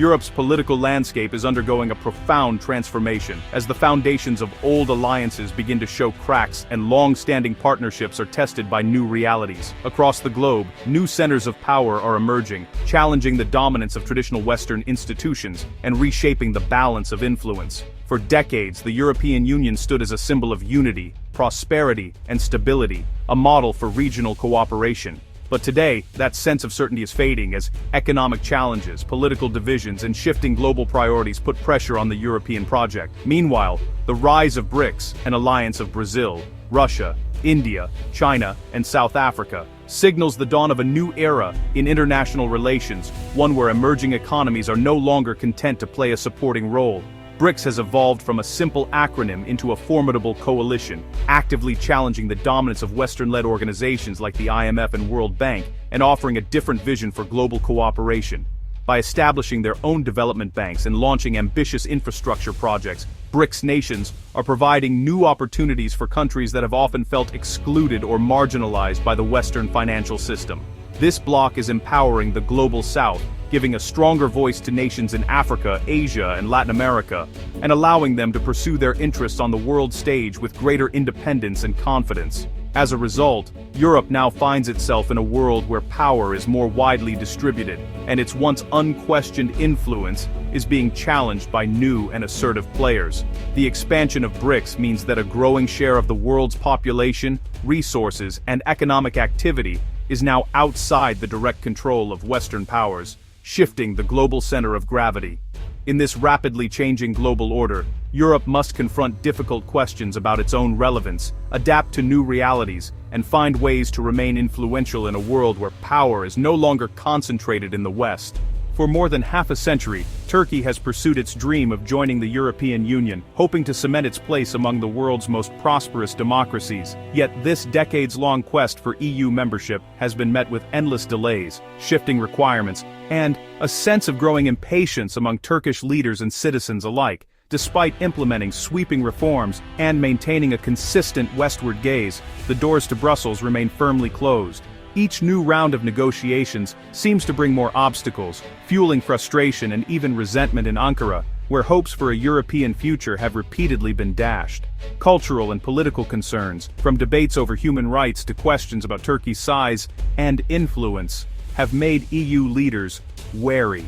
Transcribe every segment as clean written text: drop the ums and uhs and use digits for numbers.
Europe's political landscape is undergoing a profound transformation, as the foundations of old alliances begin to show cracks and long-standing partnerships are tested by new realities. Across the globe, new centers of power are emerging, challenging the dominance of traditional Western institutions and reshaping the balance of influence. For decades, the European Union stood as a symbol of unity, prosperity, and stability, a model for regional cooperation. But today, that sense of certainty is fading as economic challenges, political divisions, and shifting global priorities put pressure on the European project. Meanwhile, the rise of BRICS, an alliance of Brazil, Russia, India, China, and South Africa, signals the dawn of a new era in international relations, one where emerging economies are no longer content to play a supporting role. BRICS has evolved from a simple acronym into a formidable coalition, actively challenging the dominance of Western-led organizations like the IMF and World Bank, and offering a different vision for global cooperation. By establishing their own development banks and launching ambitious infrastructure projects, BRICS nations are providing new opportunities for countries that have often felt excluded or marginalized by the Western financial system. This bloc is empowering the Global South, giving a stronger voice to nations in Africa, Asia, and Latin America, and allowing them to pursue their interests on the world stage with greater independence and confidence. As a result, Europe now finds itself in a world where power is more widely distributed, and its once unquestioned influence is being challenged by new and assertive players. The expansion of BRICS means that a growing share of the world's population, resources, and economic activity is now outside the direct control of Western powers, shifting the global center of gravity. In this rapidly changing global order, Europe must confront difficult questions about its own relevance, adapt to new realities, and find ways to remain influential in a world where power is no longer concentrated in the West. For more than half a century, Turkey has pursued its dream of joining the European Union, hoping to cement its place among the world's most prosperous democracies. Yet this decades-long quest for EU membership has been met with endless delays, shifting requirements, and a sense of growing impatience among Turkish leaders and citizens alike. Despite implementing sweeping reforms and maintaining a consistent westward gaze, the doors to Brussels remain firmly closed. Each new round of negotiations seems to bring more obstacles, fueling frustration and even resentment in Ankara, where hopes for a European future have repeatedly been dashed. Cultural and political concerns, from debates over human rights to questions about Turkey's size and influence, have made EU leaders wary.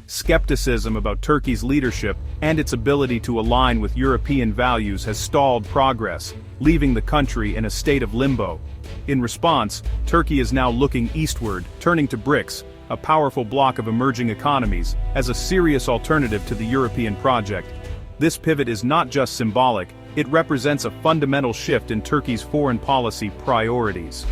Skepticism about Turkey's leadership and its ability to align with European values has stalled progress, leaving the country in a state of limbo. In response, Turkey is now looking eastward, turning to BRICS, a powerful bloc of emerging economies, as a serious alternative to the European project. This pivot is not just symbolic, it represents a fundamental shift in Turkey's foreign policy priorities.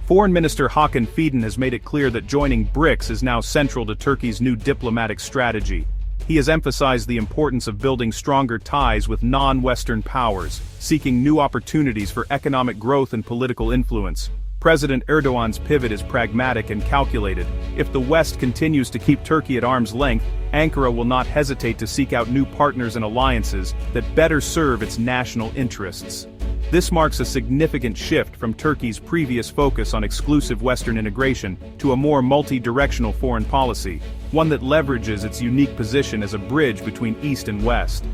Foreign Minister Hakan Fidan has made it clear that joining BRICS is now central to Turkey's new diplomatic strategy. He has emphasized the importance of building stronger ties with non-Western powers, seeking new opportunities for economic growth and political influence. President Erdogan's pivot is pragmatic and calculated. If the West continues to keep Turkey at arm's length, Ankara will not hesitate to seek out new partners and alliances that better serve its national interests. This marks a significant shift from Turkey's previous focus on exclusive Western integration to a more multi-directional foreign policy, one that leverages its unique position as a bridge between East and West.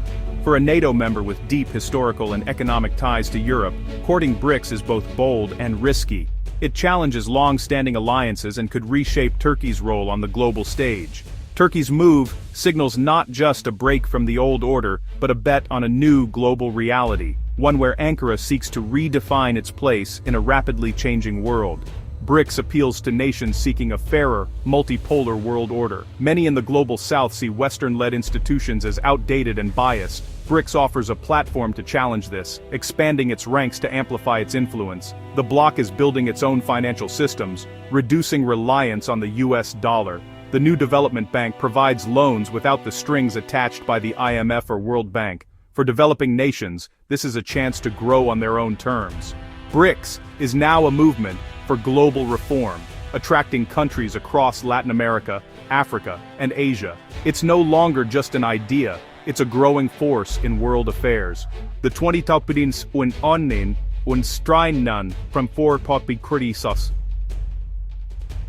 For a NATO member with deep historical and economic ties to Europe, courting BRICS is both bold and risky. It challenges long-standing alliances and could reshape Turkey's role on the global stage. Turkey's move signals not just a break from the old order, but a bet on a new global reality, one where Ankara seeks to redefine its place in a rapidly changing world. BRICS appeals to nations seeking a fairer, multipolar world order. Many in the global south see Western-led institutions as outdated and biased. BRICS offers a platform to challenge this, expanding its ranks to amplify its influence. The bloc is building its own financial systems, reducing reliance on the US dollar. The new development bank provides loans without the strings attached by the IMF or World Bank. For developing nations, this is a chance to grow on their own terms. BRICS is now a movement for global reform, attracting countries across Latin America, Africa, and Asia. It's no longer just an idea, it's a growing force in world affairs. The 20-taupidins un strinen from for popi kritisas.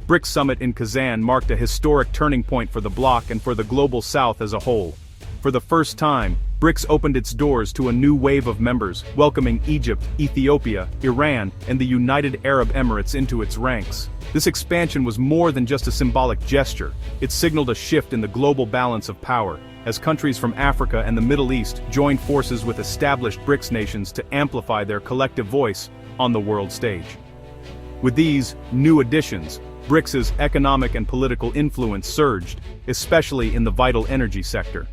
BRICS summit in Kazan marked a historic turning point for the bloc and for the global south as a whole. For the first time, BRICS opened its doors to a new wave of members, welcoming Egypt, Ethiopia, Iran, and the United Arab Emirates into its ranks. This expansion was more than just a symbolic gesture. It signaled a shift in the global balance of power, as countries from Africa and the Middle East joined forces with established BRICS nations to amplify their collective voice on the world stage. With these new additions, BRICS's economic and political influence surged, especially in the vital energy sector.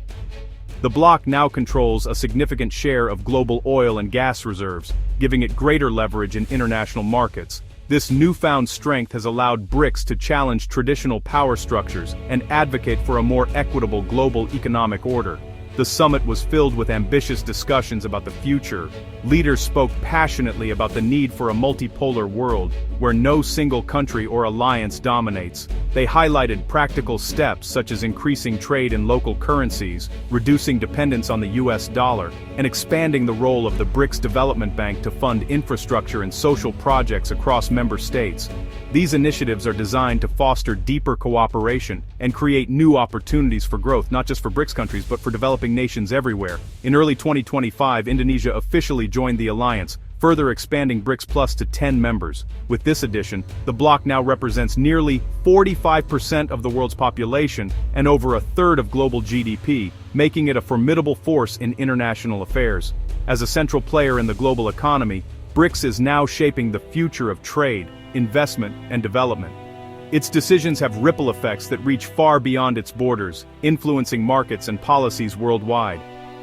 The bloc now controls a significant share of global oil and gas reserves, giving it greater leverage in international markets. This newfound strength has allowed BRICS to challenge traditional power structures and advocate for a more equitable global economic order. The summit was filled with ambitious discussions about the future. Leaders spoke passionately about the need for a multipolar world, where no single country or alliance dominates. They highlighted practical steps such as increasing trade in local currencies, reducing dependence on the US dollar, and expanding the role of the BRICS Development Bank to fund infrastructure and social projects across member states. These initiatives are designed to foster deeper cooperation and create new opportunities for growth, not just for BRICS countries but for developing nations everywhere. In early 2025, Indonesia officially joined the alliance, further expanding BRICS Plus to 10 members. With this addition, the bloc now represents nearly 45% of the world's population and over a third of global GDP, making it a formidable force in international affairs. As a central player in the global economy, BRICS is now shaping the future of trade, investment, and development. Its decisions have ripple effects that reach far beyond its borders, influencing markets and policies worldwide.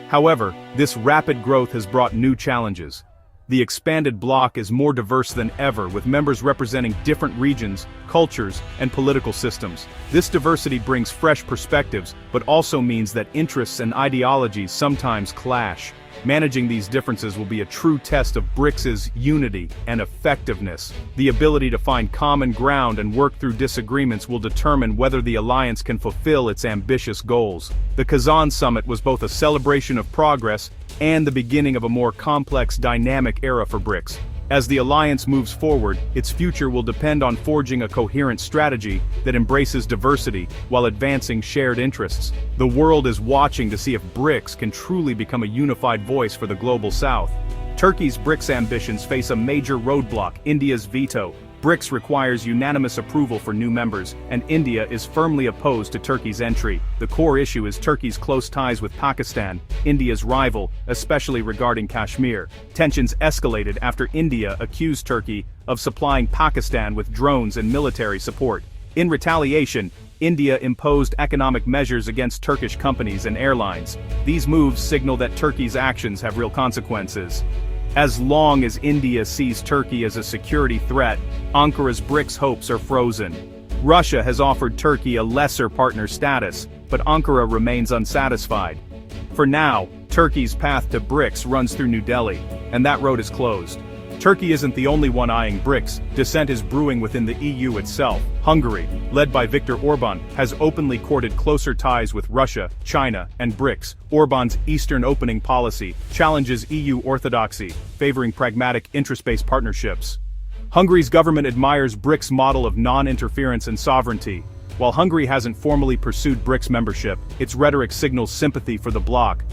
However, this rapid growth has brought new challenges. The expanded bloc is more diverse than ever, with members representing different regions, cultures, and political systems. This diversity brings fresh perspectives, but also means that interests and ideologies sometimes clash. Managing these differences will be a true test of BRICS's unity and effectiveness. The ability to find common ground and work through disagreements will determine whether the alliance can fulfill its ambitious goals. The Kazan summit was both a celebration of progress and the beginning of a more complex, dynamic era for BRICS. As the alliance moves forward, its future will depend on forging a coherent strategy that embraces diversity while advancing shared interests. The world is watching to see if BRICS can truly become a unified voice for the global south. Turkey's BRICS ambitions face a major roadblock: India's veto. BRICS requires unanimous approval for new members, and India is firmly opposed to Turkey's entry. The core issue is Turkey's close ties with Pakistan, India's rival, especially regarding Kashmir. Tensions escalated after India accused Turkey of supplying Pakistan with drones and military support. In retaliation, India imposed economic measures against Turkish companies and airlines. These moves signal that Turkey's actions have real consequences. As long as India sees Turkey as a security threat, Ankara's BRICS hopes are frozen. Russia has offered Turkey a lesser partner status, but Ankara remains unsatisfied. For now, Turkey's path to BRICS runs through New Delhi, and that road is closed. Turkey isn't the only one eyeing BRICS. Dissent is brewing within the EU itself. Hungary, led by Viktor Orban, has openly courted closer ties with Russia, China, and BRICS. Orban's Eastern opening policy challenges EU orthodoxy, favoring pragmatic interest-based partnerships. Hungary's government admires BRICS' model of non-interference and sovereignty. While Hungary hasn't formally pursued BRICS membership, its rhetoric signals sympathy for the bloc.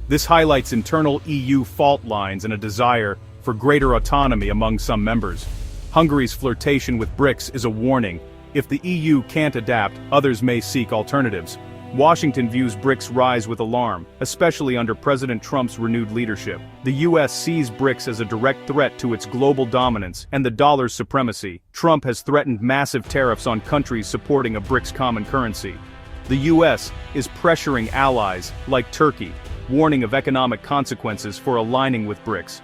This highlights internal EU fault lines and a desire for greater autonomy among some members. Hungary's flirtation with BRICS is a warning. If the EU can't adapt, others may seek alternatives. Washington views BRICS' rise with alarm, especially under President Trump's renewed leadership. The US sees BRICS as a direct threat to its global dominance and the dollar's supremacy. Trump has threatened massive tariffs on countries supporting a BRICS common currency. The US is pressuring allies like Turkey, warning of economic consequences for aligning with BRICS.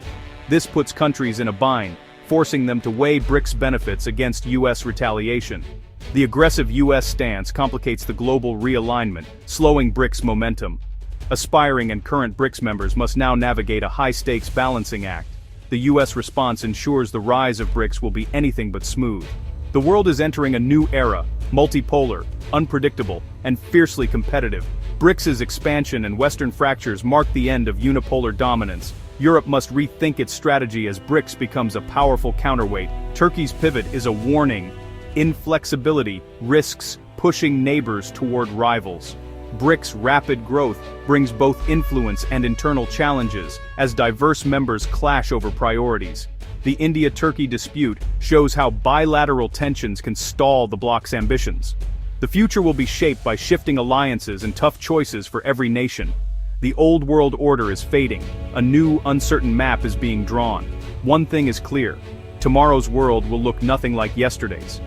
This puts countries in a bind, forcing them to weigh BRICS benefits against US retaliation. The aggressive US stance complicates the global realignment, slowing BRICS momentum. Aspiring and current BRICS members must now navigate a high-stakes balancing act. The US response ensures the rise of BRICS will be anything but smooth. The world is entering a new era, multipolar, unpredictable, and fiercely competitive. BRICS's expansion and Western fractures mark the end of unipolar dominance. Europe must rethink its strategy as BRICS becomes a powerful counterweight. Turkey's pivot is a warning. Inflexibility risks pushing neighbors toward rivals. BRICS' rapid growth brings both influence and internal challenges as diverse members clash over priorities. The India-Turkey dispute shows how bilateral tensions can stall the bloc's ambitions. The future will be shaped by shifting alliances and tough choices for every nation. The old world order is fading. A new, uncertain map is being drawn. One thing is clear: tomorrow's world will look nothing like yesterday's.